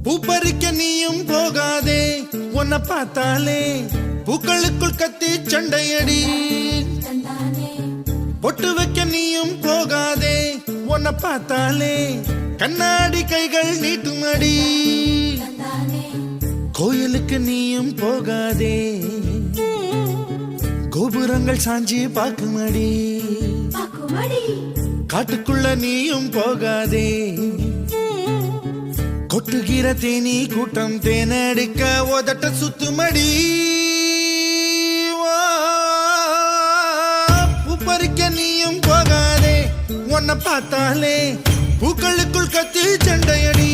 பூப்பறிக்க நீயும் போகாதே, உன்னை பார்த்தாலே பூக்களுக்குள் கத்தி சண்டையடி. பொட்டு வைக்க நீயும் போகாதே, உன்னை பார்த்தாலே கண்ணாடி கைகள் நீட்டுமடி. கோயிலுக்கு நீயும் போகாதே, கோபுரங்கள் சாஞ்சி பாக்குமடி. காட்டுக்குள்ள நீயும் போகாதே, கொட்டுகிற தேனி கூட்டம் தேனடிக்க உதட்ட சுத்துமடி. பூப்பறிக்க நீயும் போகாதே, உன்னை பார்த்தாலே பூக்களுக்குள் கத்தி சண்டையடி.